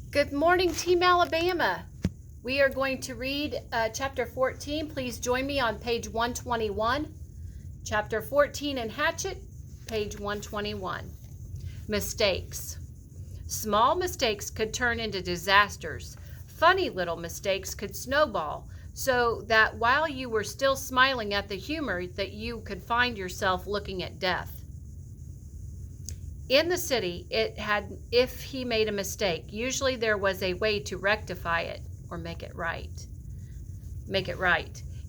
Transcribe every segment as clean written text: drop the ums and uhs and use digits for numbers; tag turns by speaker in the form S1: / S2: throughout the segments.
S1: Good morning, Team Alabama. We are going to read chapter 14. Please join me on page 121. Chapter 14 in Hatchet, page 121. Mistakes. Small mistakes could turn into disasters. Funny little mistakes could snowball, so that while you were still smiling at the humor, that you could find yourself looking at death. In the city, if he made a mistake, usually there was a way to rectify it or make it right.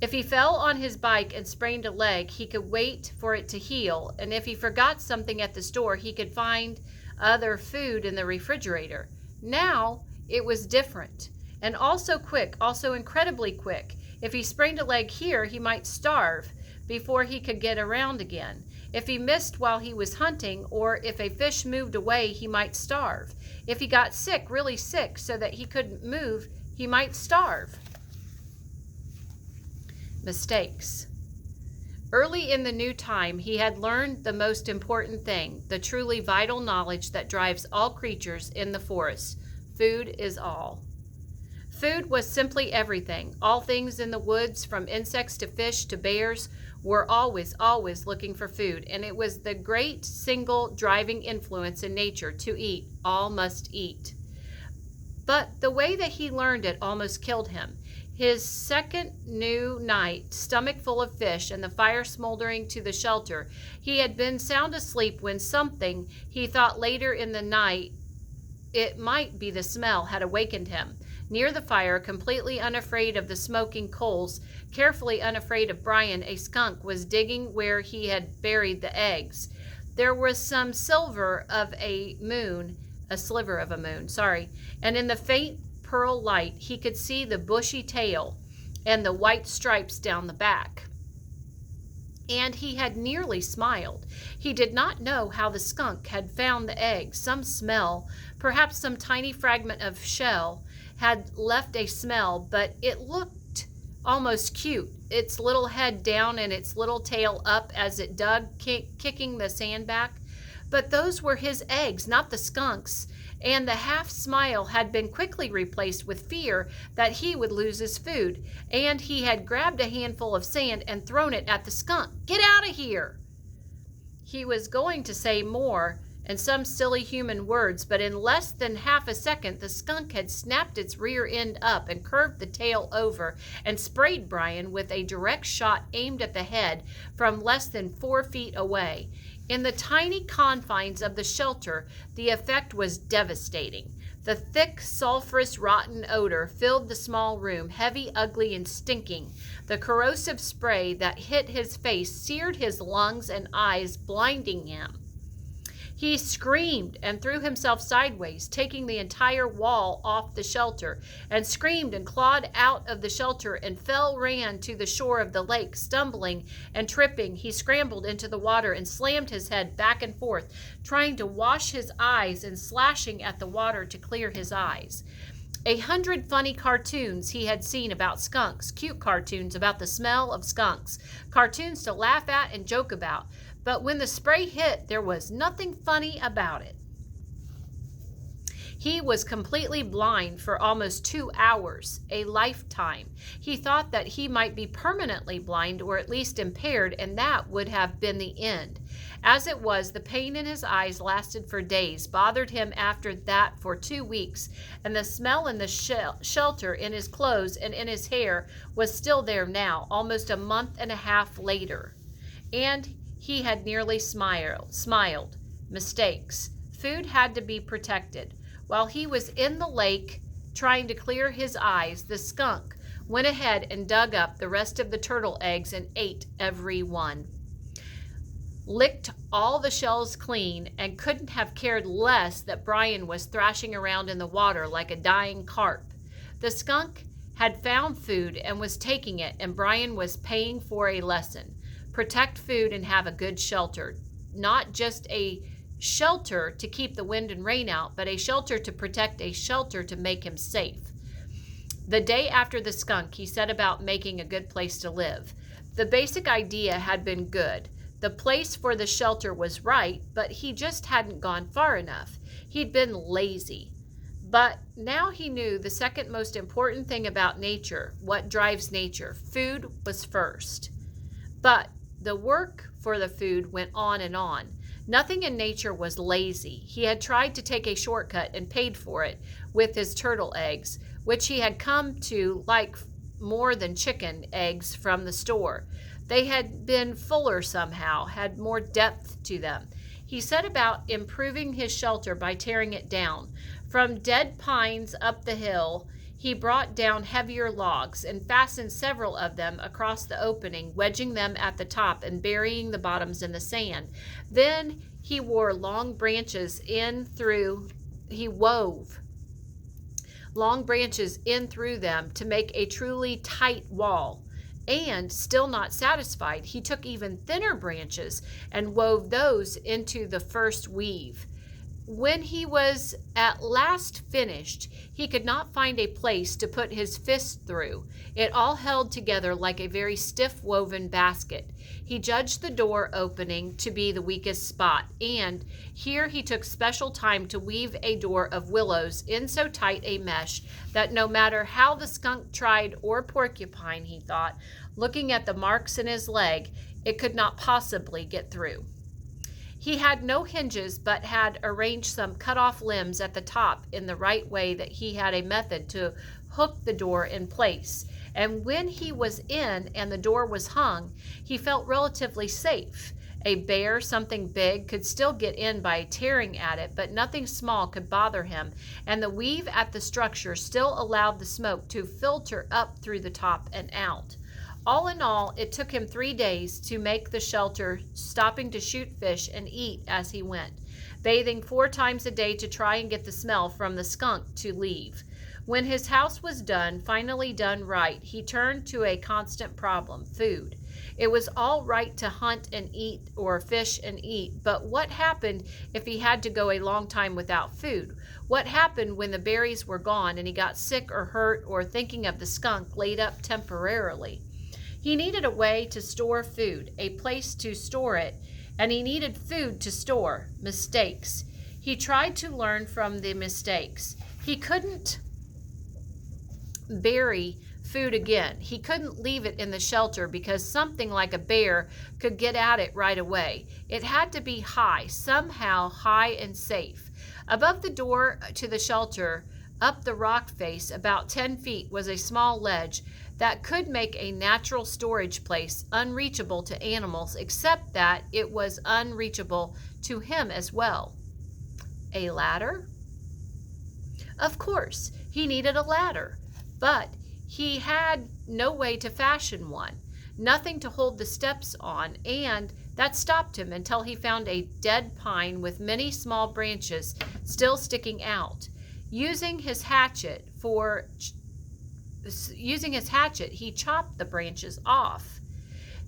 S1: If he fell on his bike and sprained a leg, he could wait for it to heal, and if he forgot something at the store, he could find other food in the refrigerator. Now, it was different, and also quick, also incredibly quick. If he sprained a leg here, he might starve before he could get around again. If he missed while he was hunting, or if a fish moved away, he might starve. If he got sick, really sick, so that he couldn't move, he might starve. Mistakes. Early in the new time, he had learned the most important thing, the truly vital knowledge that drives all creatures in the forest. Food is all. Food was simply everything. All things in the woods, from insects to fish to bears, were always looking for food, and it was the great single driving influence in nature to eat. All must eat. But the way that he learned it almost killed him. His second new night, stomach full of fish and the fire smoldering to the shelter, he had been sound asleep when something he thought later in the night it might be the smell had awakened him. Near the fire, completely unafraid of the smoking coals, carefully unafraid of Brian, a skunk was digging where he had buried the eggs. There was some sliver of a moon, and in the faint pearl light he could see the bushy tail and the white stripes down the back. And he had nearly smiled. He did not know how the skunk had found the eggs. Some smell, perhaps some tiny fragment of shell, had left a smell, but it looked almost cute, its little head down and its little tail up as it dug, kicking the sand back. But those were his eggs, not the skunk's, and the half smile had been quickly replaced with fear that he would lose his food, and he had grabbed a handful of sand and thrown it at the skunk. "Get out of here!" He was going to say more and some silly human words, but in less than half a second the skunk had snapped its rear end up and curved the tail over and sprayed Brian with a direct shot aimed at the head from less than 4 feet away. In the tiny confines of the shelter, the effect was devastating. The thick, sulphurous, rotten odor filled the small room, heavy, ugly, and stinking. The corrosive spray that hit his face seared his lungs and eyes, blinding him. He screamed and threw himself sideways, taking the entire wall off the shelter, and screamed and clawed out of the shelter and ran to the shore of the lake. Stumbling and tripping, he scrambled into the water and slammed his head back and forth, trying to wash his eyes and slashing at the water to clear his eyes. 100 funny cartoons he had seen about skunks, cute cartoons about the smell of skunks, cartoons to laugh at and joke about. But when the spray hit, there was nothing funny about it. He was completely blind for almost 2 hours, a lifetime. He thought that he might be permanently blind or at least impaired, and that would have been the end. As it was, the pain in his eyes lasted for days, bothered him after that for 2 weeks, and the smell in the shelter, in his clothes and in his hair was still there now, almost a month and a half later. And he had nearly smiled. Mistakes. Food had to be protected. While he was in the lake trying to clear his eyes, the skunk went ahead and dug up the rest of the turtle eggs and ate every one. Licked all the shells clean and couldn't have cared less that Brian was thrashing around in the water like a dying carp. The skunk had found food and was taking it, and Brian was paying for a lesson. Protect food and have a good shelter. Not just a shelter to keep the wind and rain out, but a shelter to protect, a shelter to make him safe. The day after the skunk, he set about making a good place to live. The basic idea had been good. The place for the shelter was right, but he just hadn't gone far enough. He'd been lazy. But now he knew the second most important thing about nature, what drives nature. Food was first. But the work for the food went on and on. Nothing in nature was lazy. He had tried to take a shortcut and paid for it with his turtle eggs, which he had come to like more than chicken eggs from the store. They had been fuller somehow, had more depth to them. He set about improving his shelter by tearing it down. From dead pines up the hill, he brought down heavier logs and fastened several of them across the opening, wedging them at the top and burying the bottoms in the sand. Then he wove long branches in through them to make a truly tight wall. And, still not satisfied, he took even thinner branches and wove those into the first weave. When he was at last finished, he could not find a place to put his fist through. It all held together like a very stiff woven basket. He judged the door opening to be the weakest spot, and here he took special time to weave a door of willows in so tight a mesh that no matter how the skunk tried, or porcupine, he thought, looking at the marks in his leg, it could not possibly get through. He had no hinges, but had arranged some cut-off limbs at the top in the right way that he had a method to hook the door in place. And when he was in and the door was hung, he felt relatively safe. A bear, something big, could still get in by tearing at it, but nothing small could bother him, and the weave at the structure still allowed the smoke to filter up through the top and out. All in all, it took him 3 days to make the shelter, stopping to shoot fish and eat as he went, bathing 4 times a day to try and get the smell from the skunk to leave. When his house was done, finally done right, he turned to a constant problem, food. It was all right to hunt and eat, or fish and eat, but what happened if he had to go a long time without food? What happened when the berries were gone and he got sick or hurt, or, thinking of the skunk, laid up temporarily? He needed a way to store food, a place to store it, and he needed food to store, mistakes. He tried to learn from the mistakes. He couldn't bury food again. He couldn't leave it in the shelter because something like a bear could get at it right away. It had to be high, somehow high and safe. Above the door to the shelter, up the rock face, about 10 feet, was a small ledge that could make a natural storage place unreachable to animals, except that it was unreachable to him as well. A ladder? Of course, he needed a ladder, but he had no way to fashion one, nothing to hold the steps on, and that stopped him until he found a dead pine with many small branches still sticking out. Using his hatchet, he chopped the branches off.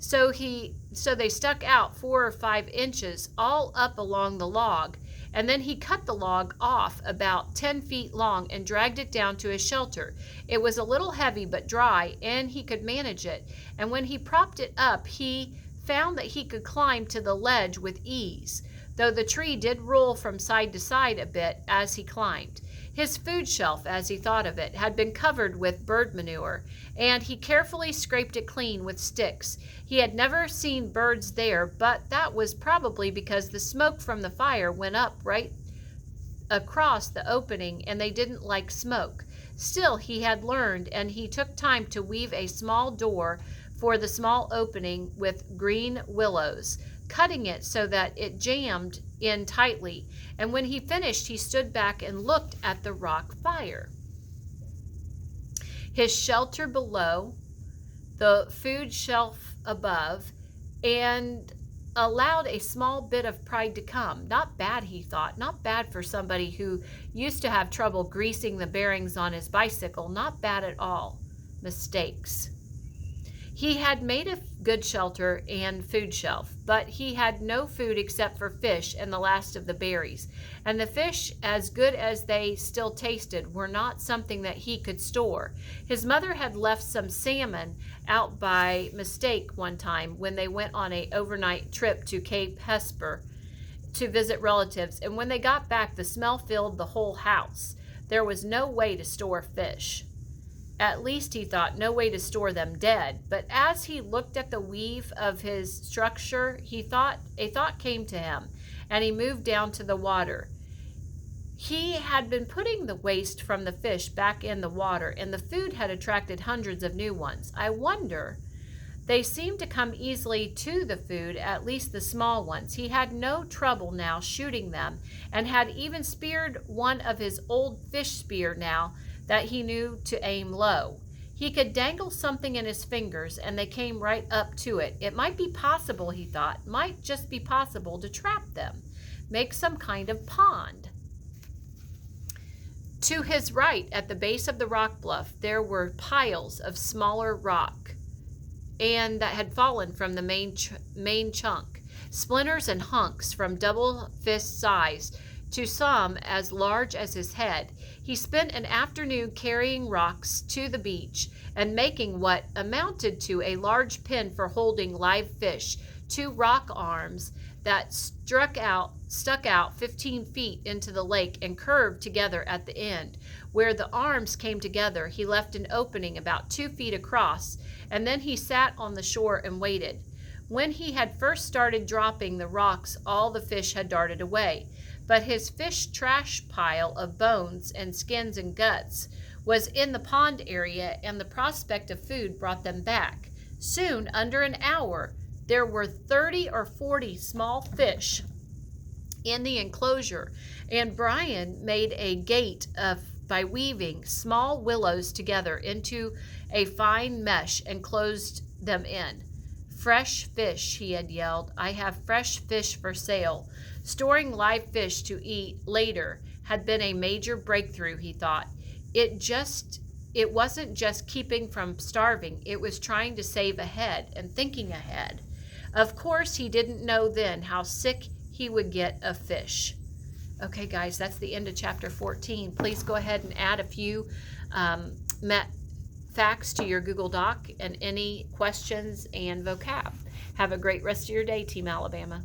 S1: So they stuck out 4 or 5 inches all up along the log, and then he cut the log off about 10 feet long and dragged it down to his shelter. It was a little heavy but dry, and he could manage it, and when he propped it up, he found that he could climb to the ledge with ease, though the tree did roll from side to side a bit as he climbed. His food shelf, as he thought of it, had been covered with bird manure, and he carefully scraped it clean with sticks. He had never seen birds there, but that was probably because the smoke from the fire went up right across the opening, and they didn't like smoke. Still, he had learned, and he took time to weave a small door for the small opening with green willows, cutting it so that it jammed in tightly, and when he finished, he stood back and looked at the rock fire. His shelter below, the food shelf above, and allowed a small bit of pride to come. Not bad, he thought, not bad for somebody who used to have trouble greasing the bearings on his bicycle, not bad at all. Mistakes. He had made a good shelter and food shelf, but he had no food except for fish and the last of the berries. And the fish, as good as they still tasted, were not something that he could store. His mother had left some salmon out by mistake one time when they went on an overnight trip to Cape Hesper to visit relatives, and when they got back, the smell filled the whole house. There was no way to store fish. At least, he thought, no way to store them dead. But as he looked at the weave of his structure, a thought came to him, and he moved down to the water. He had been putting the waste from the fish back in the water, and the food had attracted hundreds of new ones. I wonder. They seemed to come easily to the food, at least the small ones. He had no trouble now shooting them, and had even speared one of his old fish spear now that he knew to aim low. He could dangle something in his fingers, and they came right up to it. It might be possible, he thought, might just be possible to trap them, make some kind of pond. To his right, at the base of the rock bluff, there were piles of smaller rock, and that had fallen from the main chunk, splinters and hunks from double fist size to some as large as his head. He spent an afternoon carrying rocks to the beach and making what amounted to a large pen for holding live fish, 2 rock arms that stuck out 15 feet into the lake and curved together at the end. Where the arms came together, he left an opening about 2 feet across, and then he sat on the shore and waited. When he had first started dropping the rocks, all the fish had darted away, but his fish trash pile of bones and skins and guts was in the pond area, and the prospect of food brought them back. Soon, under an hour, there were 30 or 40 small fish in the enclosure, and Brian made a gate by weaving small willows together into a fine mesh and closed them in. "Fresh fish," he had yelled. "I have fresh fish for sale." Storing live fish to eat later had been a major breakthrough, he thought. It wasn't just keeping from starving, it was trying to save ahead and thinking ahead. Of course, he didn't know then how sick he would get of fish. Okay, guys, that's the end of chapter 14. Please go ahead and add a few facts to your Google Doc and any questions and vocab. Have a great rest of your day, Team Alabama.